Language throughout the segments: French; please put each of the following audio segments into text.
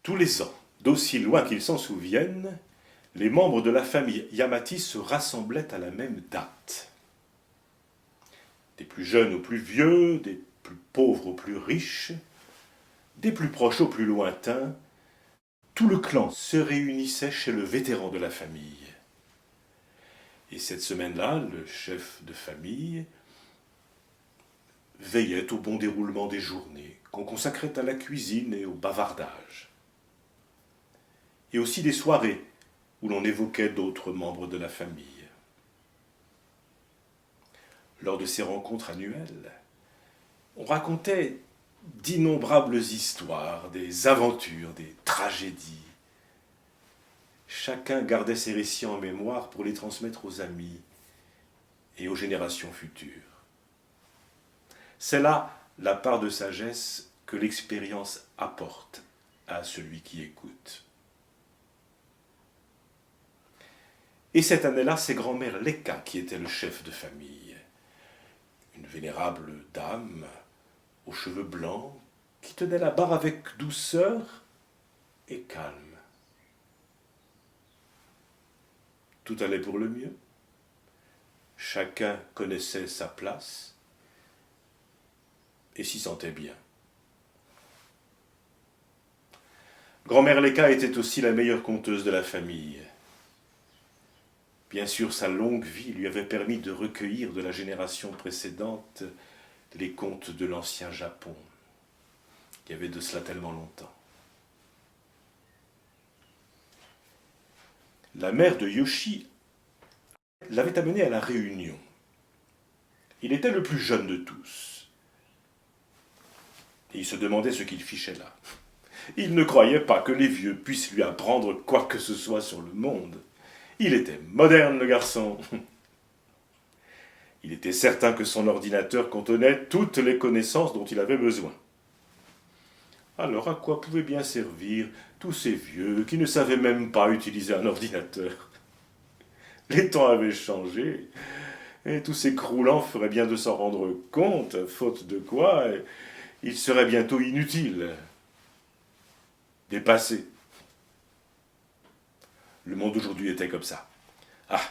Tous les ans, d'aussi loin qu'ils s'en souviennent, les membres de la famille Yamati se rassemblaient à la même date. Des plus jeunes aux plus vieux, des plus pauvres aux plus riches, des plus proches aux plus lointains, tout le clan se réunissait chez le vétéran de la famille. Et cette semaine-là, le chef de famille veillait au bon déroulement des journées, qu'on consacrait à la cuisine et au bavardage. Et aussi des soirées où l'on évoquait d'autres membres de la famille. Lors de ces rencontres annuelles, on racontait d'innombrables histoires, des aventures, des tragédies. Chacun gardait ses récits en mémoire pour les transmettre aux amis et aux générations futures. C'est là la part de sagesse que l'expérience apporte à celui qui écoute. Et cette année-là, c'est grand-mère Leka qui était le chef de famille. Une vénérable dame aux cheveux blancs qui tenait la barre avec douceur et calme. Tout allait pour le mieux. Chacun connaissait sa place et s'y sentait bien. Grand-mère Leka était aussi la meilleure conteuse de la famille. Bien sûr, sa longue vie lui avait permis de recueillir de la génération précédente les contes de l'ancien Japon. Il y avait de cela tellement longtemps. La mère de Yoshi l'avait amené à la réunion. Il était le plus jeune de tous. Et il se demandait ce qu'il fichait là. Il ne croyait pas que les vieux puissent lui apprendre quoi que ce soit sur le monde. Il était moderne, le garçon. Il était certain que son ordinateur contenait toutes les connaissances dont il avait besoin. Alors à quoi pouvaient bien servir tous ces vieux qui ne savaient même pas utiliser un ordinateur? Les temps avaient changé, et tous ces croulants feraient bien de s'en rendre compte, faute de quoi ils seraient bientôt inutiles, dépassés. Le monde d'aujourd'hui était comme ça. Ah,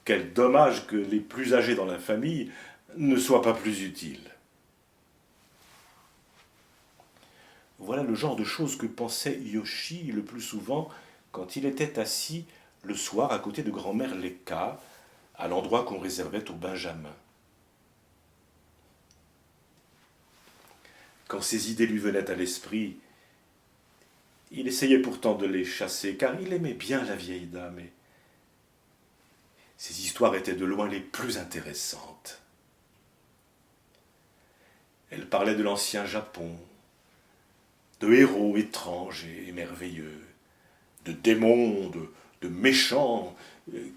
quel dommage que les plus âgés dans la famille ne soient pas plus utiles. Voilà le genre de choses que pensait Yoshi le plus souvent quand il était assis le soir à côté de grand-mère Leka, à l'endroit qu'on réservait aux Benjamins. Quand ces idées lui venaient à l'esprit, il essayait pourtant de les chasser, car il aimait bien la vieille dame, et ces histoires étaient de loin les plus intéressantes. Elle parlait de l'ancien Japon, de héros étranges et merveilleux, de démons, de méchants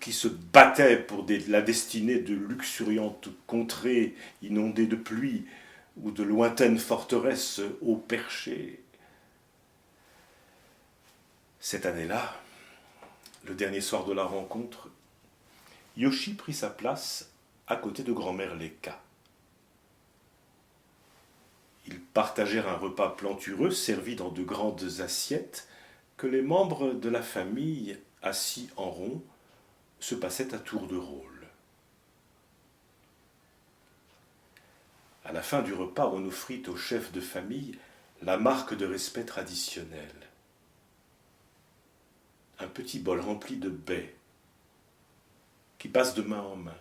qui se battaient pour la destinée de luxuriantes contrées inondées de pluie ou de lointaines forteresses haut perchées. Cette année-là, le dernier soir de la rencontre, Yoshi prit sa place à côté de grand-mère Leka. Ils partagèrent un repas plantureux servi dans de grandes assiettes que les membres de la famille, assis en rond, se passaient à tour de rôle. À la fin du repas, on offrit au chef de famille la marque de respect traditionnelle. Un petit bol rempli de baies qui passe de main en main.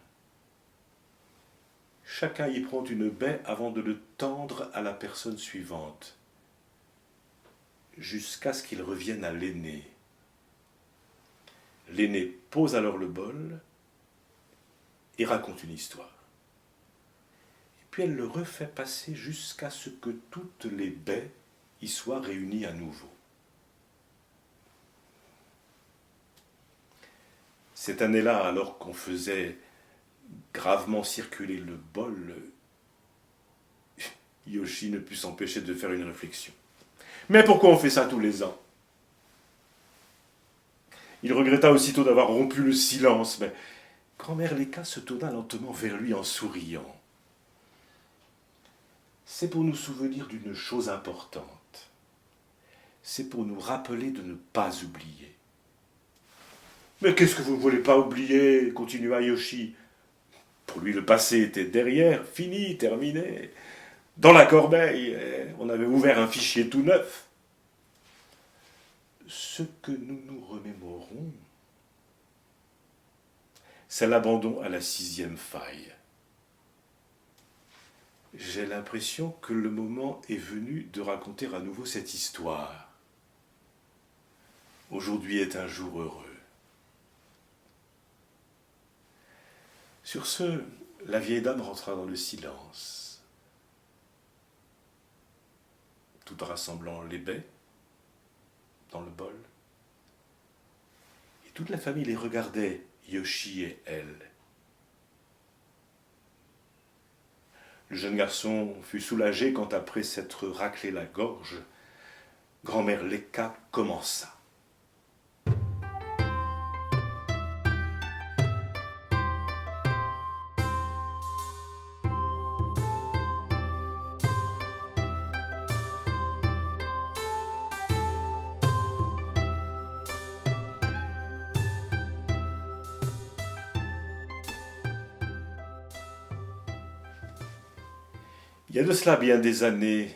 Chacun y prend une baie avant de le tendre à la personne suivante, jusqu'à ce qu'il revienne à l'aîné. L'aîné pose alors le bol et raconte une histoire. Et puis elle le refait passer jusqu'à ce que toutes les baies y soient réunies à nouveau. Cette année-là, alors qu'on faisait gravement circuler le bol, Yoshi ne put s'empêcher de faire une réflexion. Mais pourquoi on fait ça tous les ans? Il regretta aussitôt d'avoir rompu le silence, mais grand-mère Leka se tourna lentement vers lui en souriant. C'est pour nous souvenir d'une chose importante. c'est pour nous rappeler de ne pas oublier. Mais qu'est-ce que vous ne voulez pas oublier continua Yoshi. Pour lui, le passé était derrière, fini, terminé. Dans la corbeille, on avait ouvert un fichier tout neuf. Ce que nous nous remémorons, c'est l'abandon à la 6e faille. J'ai l'impression que le moment est venu de raconter à nouveau cette histoire. Aujourd'hui est un jour heureux. Sur ce, la vieille dame rentra dans le silence, tout en rassemblant les baies dans le bol. Et toute la famille les regardait, Yoshi et elle. Le jeune garçon fut soulagé quand, après s'être raclé la gorge, grand-mère Leka commença. Il y a de cela bien des années,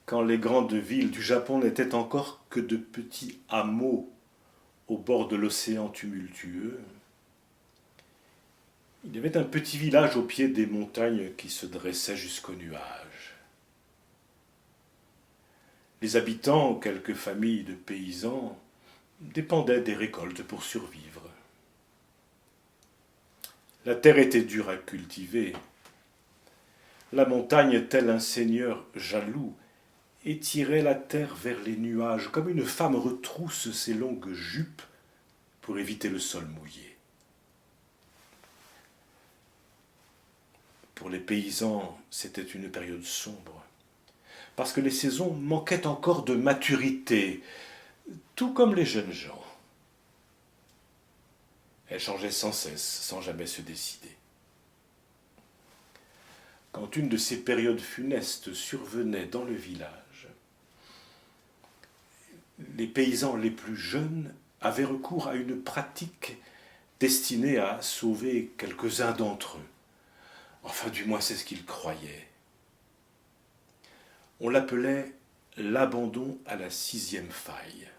quand les grandes villes du Japon n'étaient encore que de petits hameaux au bord de l'océan tumultueux, il y avait un petit village au pied des montagnes qui se dressait jusqu'aux nuages. Les habitants, quelques familles de paysans, dépendaient des récoltes pour survivre. La terre était dure à cultiver. La montagne, tel un seigneur jaloux, étirait la terre vers les nuages, comme une femme retrousse ses longues jupes pour éviter le sol mouillé. Pour les paysans, c'était une période sombre, parce que les saisons manquaient encore de maturité, tout comme les jeunes gens. Elles changeaient sans cesse, sans jamais se décider. Quand une de ces périodes funestes survenait dans le village, les paysans les plus jeunes avaient recours à une pratique destinée à sauver quelques-uns d'entre eux. Enfin, du moins, c'est ce qu'ils croyaient. On l'appelait l'abandon à la 6e faille.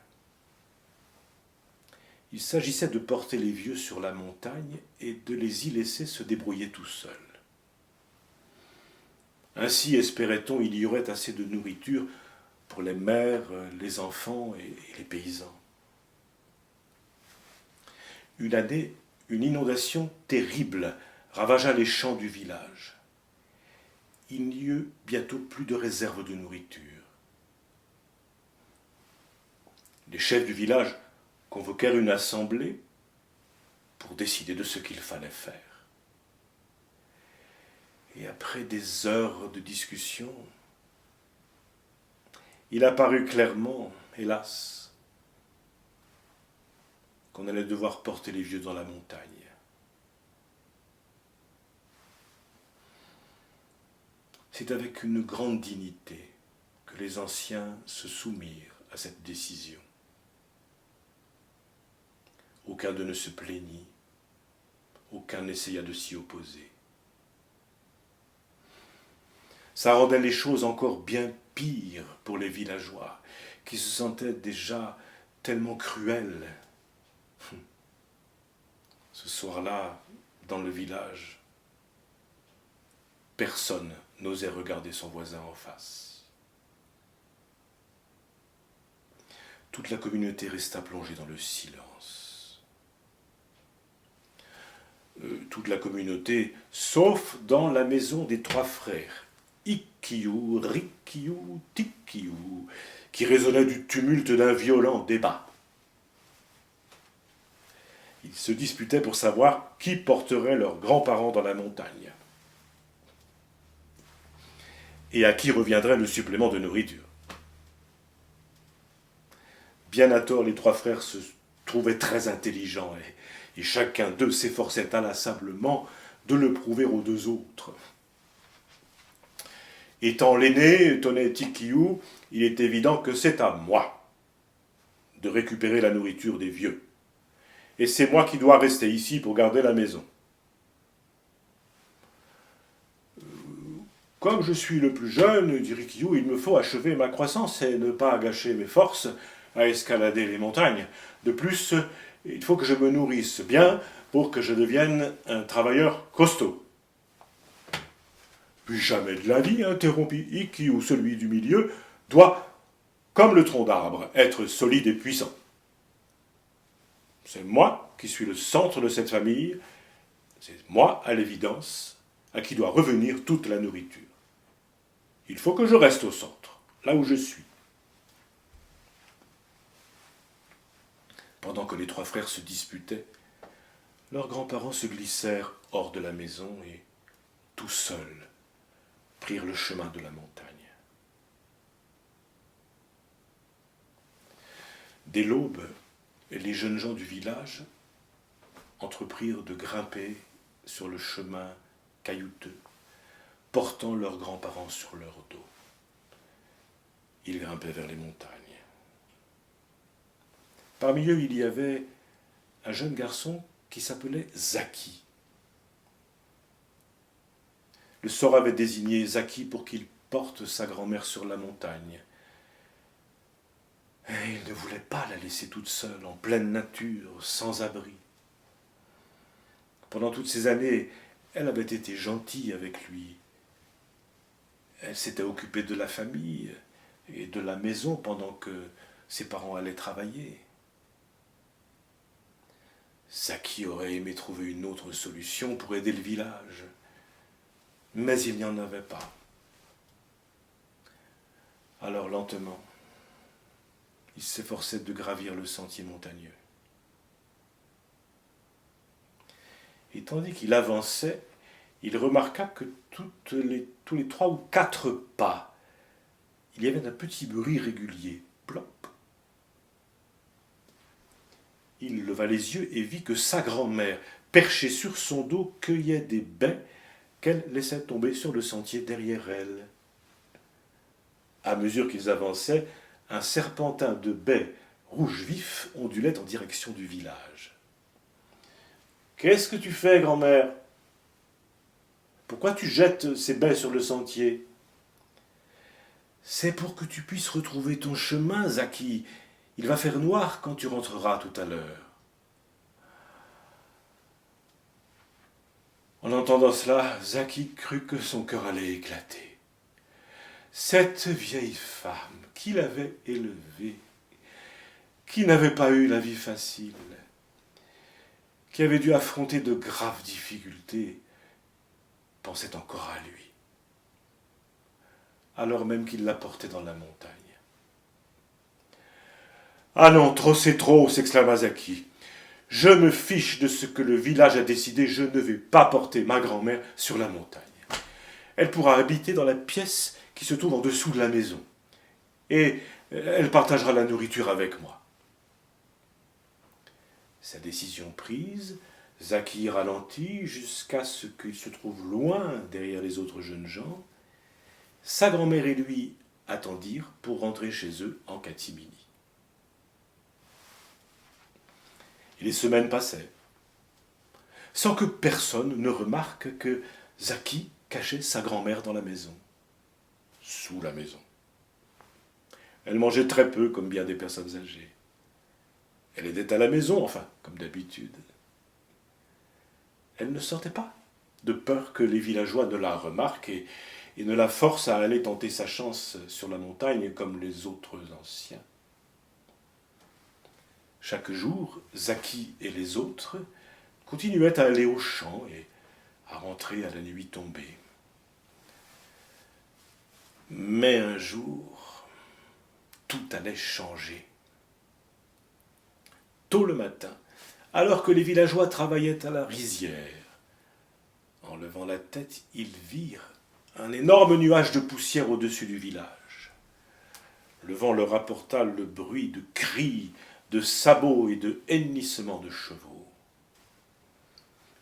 Il s'agissait de porter les vieux sur la montagne et de les y laisser se débrouiller tout seuls. Ainsi, espérait-on, il y aurait assez de nourriture pour les mères, les enfants et les paysans. Une année, une inondation terrible ravagea les champs du village. Il n'y eut bientôt plus de réserve de nourriture. Les chefs du village convoquèrent une assemblée pour décider de ce qu'il fallait faire. Et après des heures de discussion, il apparut clairement, hélas, qu'on allait devoir porter les vieux dans la montagne. C'est avec une grande dignité que les anciens se soumirent à cette décision. Aucun d'eux ne se plaignit, aucun n'essaya de s'y opposer. Ça rendait les choses encore bien pires pour les villageois, qui se sentaient déjà tellement cruels. Ce soir-là, dans le village, personne n'osait regarder son voisin en face. Toute la communauté resta plongée dans le silence. Toute la communauté, sauf dans la maison des 3 frères, Ikkyu, Rikyu, Tikyu, qui résonnait du tumulte d'un violent débat. Ils se disputaient pour savoir qui porterait leurs grands-parents dans la montagne et à qui reviendrait le supplément de nourriture. Bien à tort, les 3 frères se trouvaient très intelligents et chacun d'eux s'efforçait inlassablement de le prouver aux 2 autres. Étant l'aîné, Tonnet Tikiou, il est évident que c'est à moi de récupérer la nourriture des vieux. Et c'est moi qui dois rester ici pour garder la maison. Comme je suis le plus jeune, dit Rikiou, il me faut achever ma croissance et ne pas gâcher mes forces à escalader les montagnes. De plus, il faut que je me nourrisse bien pour que je devienne un travailleur costaud. Puis jamais de la vie, interrompit Rikiou, celui du milieu, doit, comme le tronc d'arbre, être solide et puissant. C'est moi qui suis le centre de cette famille, c'est moi, à l'évidence, à qui doit revenir toute la nourriture. Il faut que je reste au centre, là où je suis. Pendant que les trois frères se disputaient, leurs grands-parents se glissèrent hors de la maison et, tout seuls, prirent le chemin de la montagne. Dès l'aube, les jeunes gens du village entreprirent de grimper sur le chemin caillouteux, portant leurs grands-parents sur leur dos. Ils grimpaient vers les montagnes. Parmi eux, il y avait un jeune garçon qui s'appelait Zaki. Le sort avait désigné Zaki pour qu'il porte sa grand-mère sur la montagne. Et il ne voulait pas la laisser toute seule, en pleine nature, sans abri. Pendant toutes ces années, elle avait été gentille avec lui. Elle s'était occupée de la famille et de la maison pendant que ses parents allaient travailler. Zaki aurait aimé trouver une autre solution pour aider le village, mais il n'y en avait pas. Alors lentement, il s'efforçait de gravir le sentier montagneux. Et tandis qu'il avançait, il remarqua que tous les 3 ou 4 pas, il y avait un petit bruit régulier. Plop. Il leva les yeux et vit que sa grand-mère, perchée sur son dos, cueillait des baies qu'elle laissait tomber sur le sentier derrière elle. À mesure qu'ils avançaient, un serpentin de baies rouge vif ondulait en direction du village. « Qu'est-ce que tu fais, grand-mère ? Pourquoi tu jettes ces baies sur le sentier ? » ?»« C'est pour que tu puisses retrouver ton chemin, Zaki. Il va faire noir quand tu rentreras tout à l'heure. » En entendant cela, Zaki crut que son cœur allait éclater. Cette vieille femme qui l'avait élevée, qui n'avait pas eu la vie facile, qui avait dû affronter de graves difficultés, pensait encore à lui, alors même qu'il la portait dans la montagne. « Ah non, trop c'est trop !» s'exclama Zaki. « Je me fiche de ce que le village a décidé, je ne vais pas porter ma grand-mère sur la montagne. Elle pourra habiter dans la pièce qui se trouve en dessous de la maison, et elle partagera la nourriture avec moi. » Sa décision prise, Zaki ralentit jusqu'à ce qu'il se trouve loin derrière les autres jeunes gens. Sa grand-mère et lui attendirent pour rentrer chez eux en catimini. Et les semaines passaient, sans que personne ne remarque que Zaki cachait sa grand-mère dans la maison, sous la maison. Elle mangeait très peu, comme bien des personnes âgées. Elle aidait à la maison, enfin, comme d'habitude. Elle ne sortait pas, de peur que les villageois ne la remarquent et ne la forcent à aller tenter sa chance sur la montagne comme les autres anciens. Chaque jour, Zaki et les autres continuaient à aller au champ et à rentrer à la nuit tombée. Mais un jour, tout allait changer. Tôt le matin, alors que les villageois travaillaient à la rizière, en levant la tête, ils virent un énorme nuage de poussière au-dessus du village. Le vent leur apporta le bruit de cris, de sabots et de hennissements de chevaux.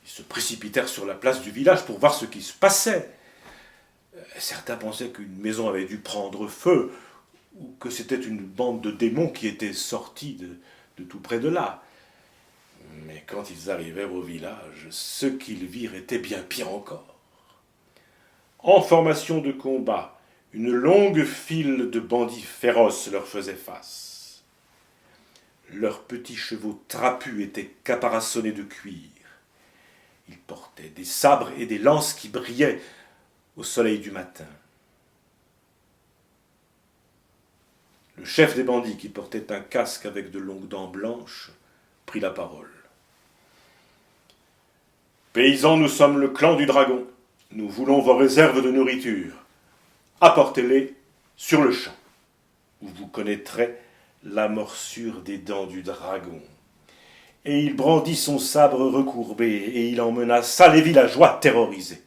Ils se précipitèrent sur la place du village pour voir ce qui se passait. Certains pensaient qu'une maison avait dû prendre feu, ou que c'était une bande de démons qui était sortie de tout près de là. Mais quand ils arrivèrent au village, ce qu'ils virent était bien pire encore. En formation de combat, une longue file de bandits féroces leur faisait face. Leurs petits chevaux trapus étaient caparaçonnés de cuir. Ils portaient des sabres et des lances qui brillaient au soleil du matin. Le chef des bandits, qui portait un casque avec de longues dents blanches, prit la parole. Paysans, nous sommes le clan du dragon. Nous voulons vos réserves de nourriture. Apportez-les sur le champ, où vous connaîtrez la morsure des dents du dragon. Et il brandit son sabre recourbé, et il en menaça les villageois terrorisés.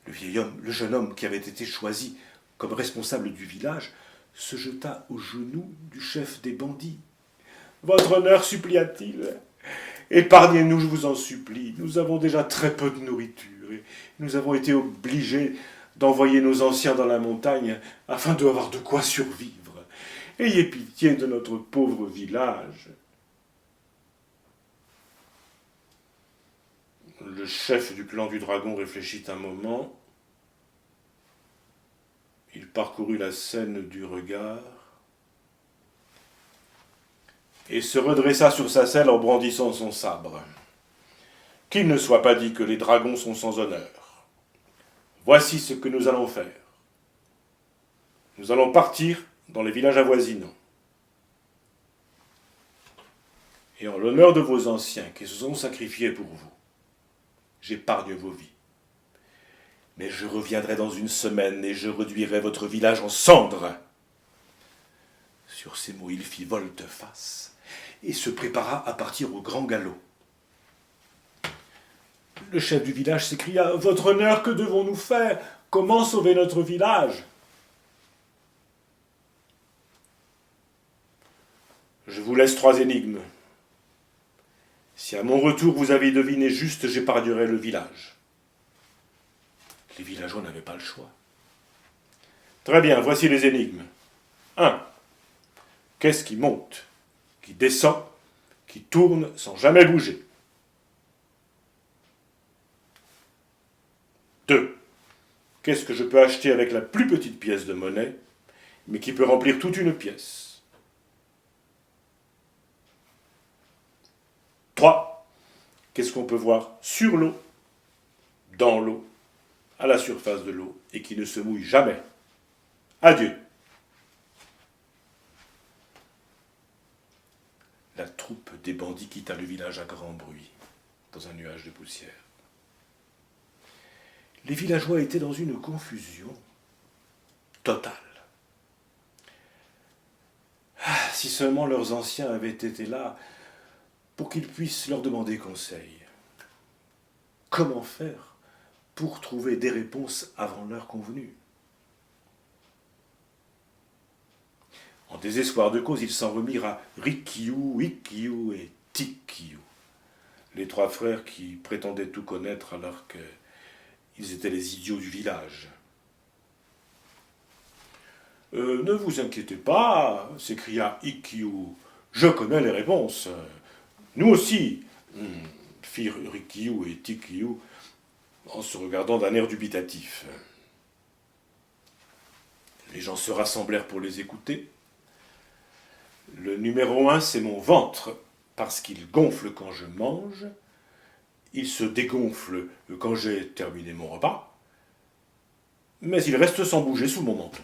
Le vieil homme, le jeune homme qui avait été choisi comme responsable du village, se jeta aux genoux du chef des bandits. « Votre honneur, supplia-t-il, épargnez-nous, je vous en supplie. Nous avons déjà très peu de nourriture, et nous avons été obligés d'envoyer nos anciens dans la montagne afin d'avoir de quoi survivre. Ayez pitié de notre pauvre village. » Le chef du clan du dragon réfléchit un moment. Il parcourut la scène du regard et se redressa sur sa selle en brandissant son sabre. Qu'il ne soit pas dit que les dragons sont sans honneur. Voici ce que nous allons faire. Nous allons partir dans les villages avoisinants. Et en l'honneur de vos anciens qui se sont sacrifiés pour vous, j'épargne vos vies. Mais je reviendrai dans une semaine et je réduirai votre village en cendres. Sur ces mots, il fit volte-face et se prépara à partir au grand galop. Le chef du village s'écria « Votre honneur, que devons-nous faire? Comment sauver notre village ?» Je vous laisse 3 énigmes. Si à mon retour vous avez deviné juste, j'épargnerai le village. Les villageois n'avaient pas le choix. Très bien, voici les énigmes. 1. Qu'est-ce qui monte, qui descend, qui tourne sans jamais bouger? 2. Qu'est-ce que je peux acheter avec la plus petite pièce de monnaie, mais qui peut remplir toute une pièce? 3. Qu'est-ce qu'on peut voir sur l'eau, dans l'eau, à la surface de l'eau, et qui ne se mouille jamais? Adieu. La troupe des bandits quitta le village à grand bruit, dans un nuage de poussière. Les villageois étaient dans une confusion totale. Ah, si seulement leurs anciens avaient été là pour qu'ils puissent leur demander conseil. Comment faire pour trouver des réponses avant l'heure convenue? En désespoir de cause, ils s'en remirent à Rikiu, Ikkiu et Tikkiu, les 3 frères qui prétendaient tout connaître alors qu'ils étaient les idiots du village. Ne vous inquiétez pas, s'écria Ikkiu, je connais les réponses. Nous aussi, firent Rikiu et Tikkiu en se regardant d'un air dubitatif. Les gens se rassemblèrent pour les écouter. Le numéro 1, c'est mon ventre, parce qu'il gonfle quand je mange, il se dégonfle quand j'ai terminé mon repas, mais il reste sans bouger sous mon menton.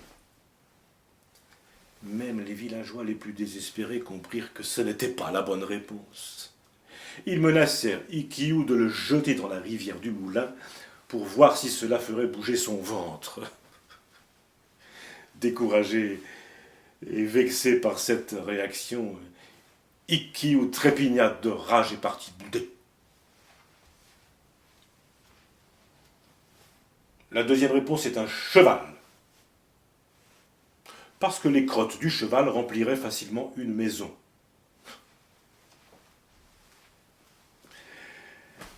Même les villageois les plus désespérés comprirent que ce n'était pas la bonne réponse. Ils menacèrent Ikkiu de le jeter dans la rivière du moulin pour voir si cela ferait bouger son ventre. Découragé et vexé par cette réaction, Ikkiu trépigna de rage et partit bouder. La deuxième réponse est un cheval. Parce que les crottes du cheval rempliraient facilement une maison.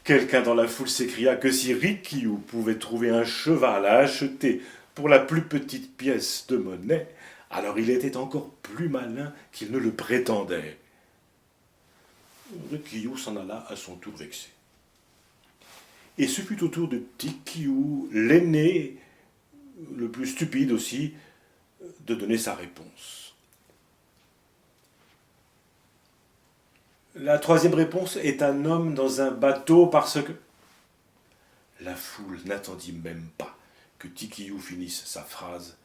Quelqu'un dans la foule s'écria que si Rikiu pouvait trouver un cheval à acheter pour la plus petite pièce de monnaie, alors il était encore plus malin qu'il ne le prétendait. Rikiu s'en alla à son tour vexé. Et ce fut au tour de Tikiu, l'aîné, le plus stupide aussi, de donner sa réponse. La troisième réponse est un homme dans un bateau parce que... La foule n'attendit même pas que Tikiu finisse sa phrase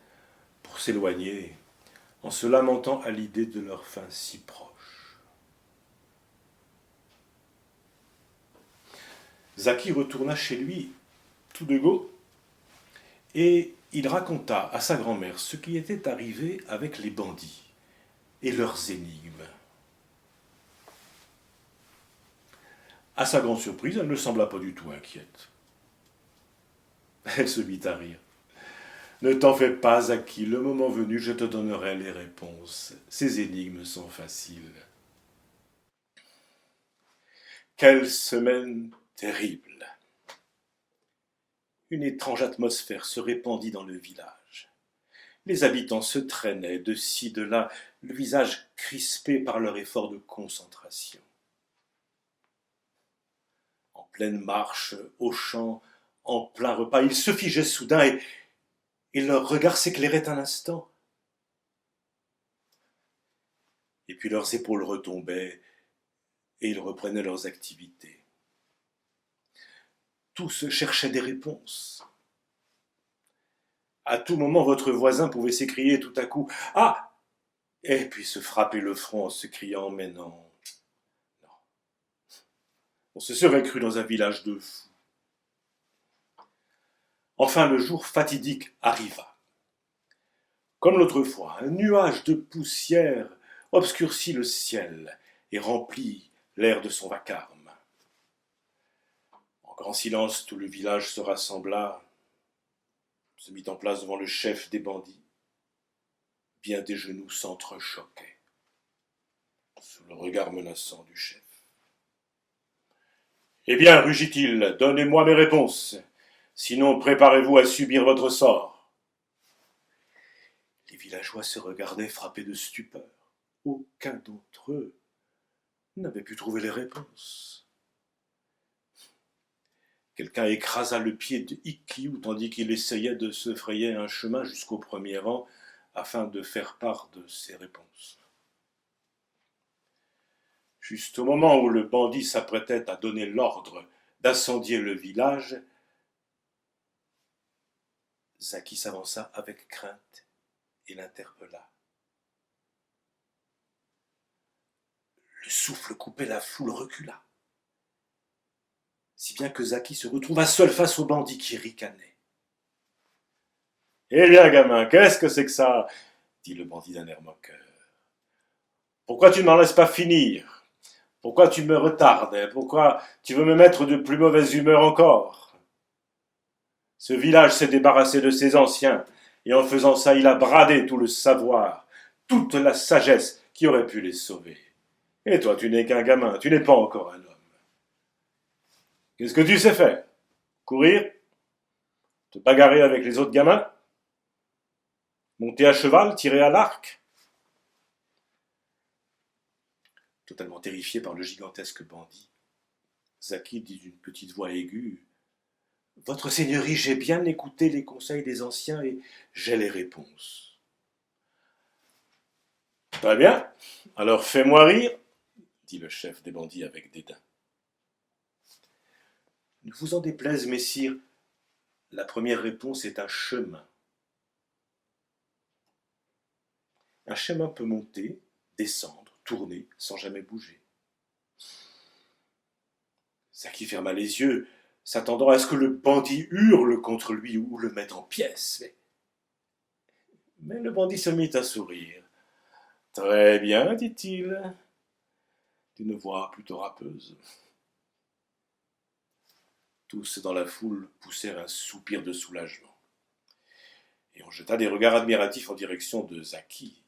pour s'éloigner en se lamentant à l'idée de leur fin si proche. Zaki retourna chez lui tout de go et il raconta à sa grand-mère ce qui était arrivé avec les bandits et leurs énigmes. À sa grande surprise, elle ne sembla pas du tout inquiète. Elle se mit à rire. Ne t'en fais pas, Zaki, le moment venu, je te donnerai les réponses. Ces énigmes sont faciles. Quelle semaine terrible! Une étrange atmosphère se répandit dans le village. Les habitants se traînaient de ci, de là, le visage crispé par leur effort de concentration. En pleine marche, au champ, en plein repas, ils se figeaient soudain et leur regard s'éclairait un instant. Et puis leurs épaules retombaient et ils reprenaient leurs activités. Tous cherchaient des réponses. À tout moment, votre voisin pouvait s'écrier tout à coup « Ah !» et puis se frapper le front en se criant « Mais non, non. » On se serait cru dans un village de fous. Enfin, le jour fatidique arriva. Comme l'autre fois, un nuage de poussière obscurcit le ciel et remplit l'air de son vacarme. En grand silence, tout le village se rassembla, se mit en place devant le chef des bandits. Bien des genoux s'entrechoquaient sous le regard menaçant du chef. « Eh bien, rugit-il, donnez-moi mes réponses, sinon préparez-vous à subir votre sort. » Les villageois se regardaient frappés de stupeur. Aucun d'entre eux n'avait pu trouver les réponses. Quelqu'un écrasa le pied de Ikkiu tandis qu'il essayait de se frayer un chemin jusqu'au premier rang afin de faire part de ses réponses. Juste au moment où le bandit s'apprêtait à donner l'ordre d'incendier le village, Zaki s'avança avec crainte et l'interpella. Le souffle coupé, la foule recula, si bien que Zaki se retrouva seul face au bandit qui ricanait. « Eh bien, gamin, qu'est-ce que c'est que ça ?» dit le bandit d'un air moqueur. « Pourquoi tu ne m'en laisses pas finir ? Pourquoi tu me retardes ? Pourquoi tu veux me mettre de plus mauvaise humeur encore ? Ce village s'est débarrassé de ses anciens, et en faisant ça, il a bradé tout le savoir, toute la sagesse qui aurait pu les sauver. Et toi, tu n'es qu'un gamin, tu n'es pas encore un homme. Qu'est-ce que tu sais faire ? Courir ? Te bagarrer avec les autres gamins ? Monter à cheval, tirer à l'arc ? » Totalement terrifié par le gigantesque bandit, Zaki dit d'une petite voix aiguë « Votre Seigneurie, j'ai bien écouté les conseils des anciens et j'ai les réponses. »« Très bien, alors fais-moi rire, » dit le chef des bandits avec dédain. « Ne vous en déplaise, messire, la première réponse est un chemin. Un chemin peut monter, descendre, tourner, sans jamais bouger. » Zaki ferma les yeux, s'attendant à ce que le bandit hurle contre lui ou le mette en pièces. Mais le bandit se mit à sourire. « Très bien, dit-il, d'une voix plutôt râpeuse. » Tous dans la foule poussèrent un soupir de soulagement. Et on jeta des regards admiratifs en direction de Zaki.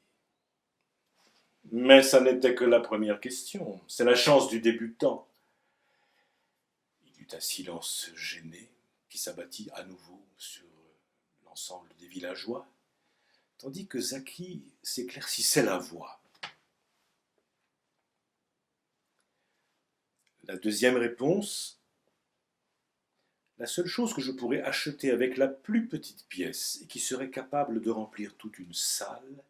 Mais ça n'était que la première question. C'est la chance du débutant. Il eut un silence gêné qui s'abattit à nouveau sur l'ensemble des villageois, tandis que Zaki s'éclaircissait la voix. La deuxième réponse: la seule chose que je pourrais acheter avec la plus petite pièce et qui serait capable de remplir toute une salle,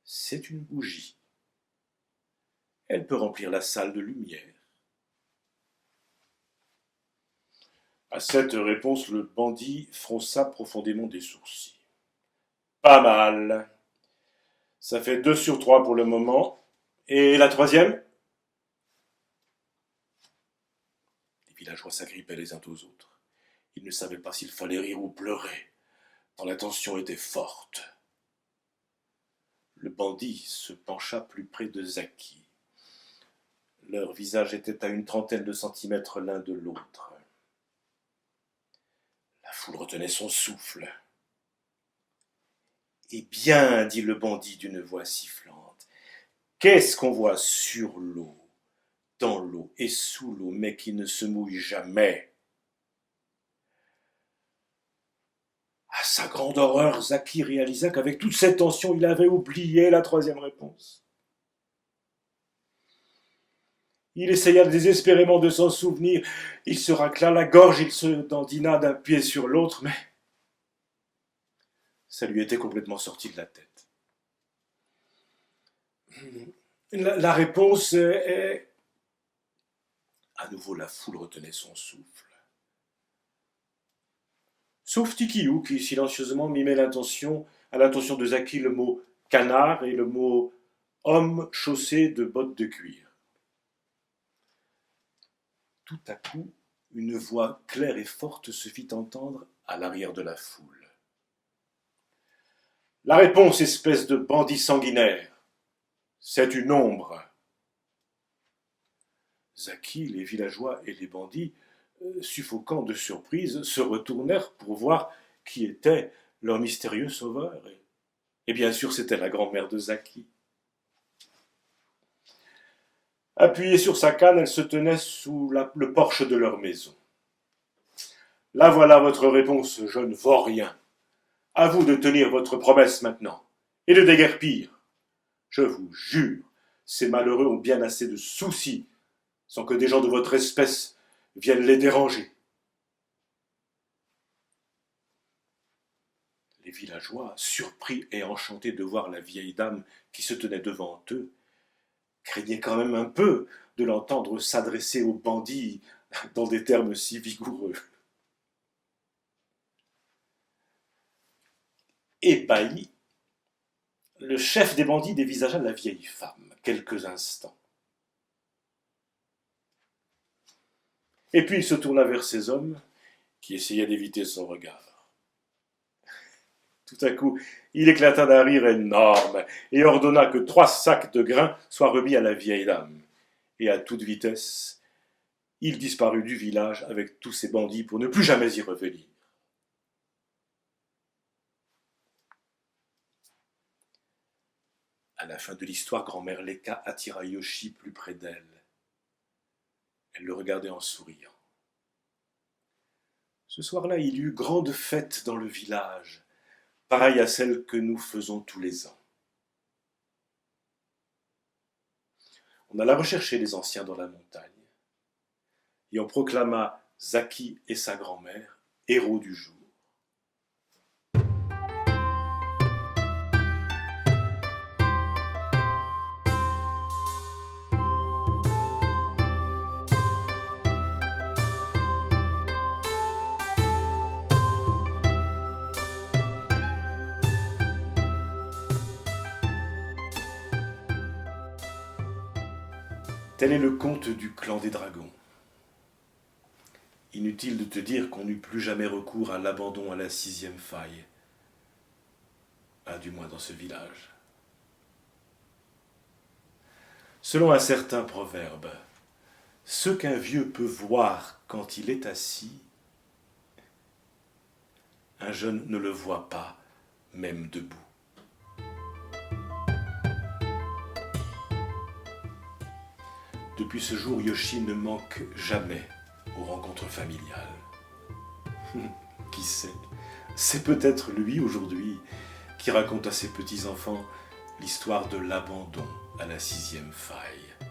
c'est une bougie. Elle peut remplir la salle de lumière. À cette réponse, le bandit fronça profondément des sourcils. Pas mal. Ça fait 2 sur 3 pour le moment. Et la troisième? Les villageois s'agrippaient les uns aux autres. Ils ne savaient pas s'il fallait rire ou pleurer, tant la tension était forte. Le bandit se pencha plus près de Zaki. Leurs visages étaient à une trentaine de centimètres l'un de l'autre. La foule retenait son souffle. « Eh bien, dit le bandit d'une voix sifflante, qu'est-ce qu'on voit sur l'eau, dans l'eau et sous l'eau, mais qui ne se mouille jamais ?» À sa grande horreur, Zaki réalisa qu'avec toute cette tension, il avait oublié la troisième réponse. Il essaya désespérément de s'en souvenir. Il se racla la gorge, il se dandina d'un pied sur l'autre, mais ça lui était complètement sorti de la tête. La réponse est... À nouveau, la foule retenait son souffle. Sauf Tikiou, qui silencieusement mimait à l'intention de Zaki le mot canard et le mot homme chaussé de bottes de cuir. Tout à coup, une voix claire et forte se fit entendre à l'arrière de la foule. La réponse, espèce de bandit sanguinaire, c'est une ombre. Zaki, les villageois et les bandits, suffocants de surprise, se retournèrent pour voir qui était leur mystérieux sauveur. Et bien sûr, c'était la grand-mère de Zaki. Appuyée sur sa canne, elle se tenait sous le porche de leur maison. « Là voilà votre réponse, jeune vaurien. À vous de tenir votre promesse maintenant, et de déguerpir. Je vous jure, ces malheureux ont bien assez de soucis, sans que des gens de votre espèce viennent les déranger. » Les villageois, surpris et enchantés de voir la vieille dame qui se tenait devant eux, craignaient quand même un peu de l'entendre s'adresser aux bandits dans des termes si vigoureux. Ébahi, le chef des bandits dévisagea la vieille femme quelques instants. Et puis il se tourna vers ses hommes qui essayaient d'éviter son regard. Tout à coup, il éclata d'un rire énorme et ordonna que 3 sacs de grains soient remis à la vieille dame. Et à toute vitesse, il disparut du village avec tous ses bandits pour ne plus jamais y revenir. À la fin de l'histoire, grand-mère Leka attira Yoshi plus près d'elle. Elle le regardait en souriant. Ce soir-là, il y eut grande fête dans le village, pareille à celle que nous faisons tous les ans. On alla rechercher les anciens dans la montagne, et on proclama Zaki et sa grand-mère héros du jour. Tel est le conte du clan des dragons. Inutile de te dire qu'on n'eut plus jamais recours à l'abandon à la 6e faille. Du moins dans ce village. Selon un certain proverbe, ce qu'un vieux peut voir quand il est assis, un jeune ne le voit pas, même debout. Depuis ce jour, Yoshi ne manque jamais aux rencontres familiales. Qui sait, c'est peut-être lui aujourd'hui qui raconte à ses petits-enfants l'histoire de l'abandon à la 6e faille.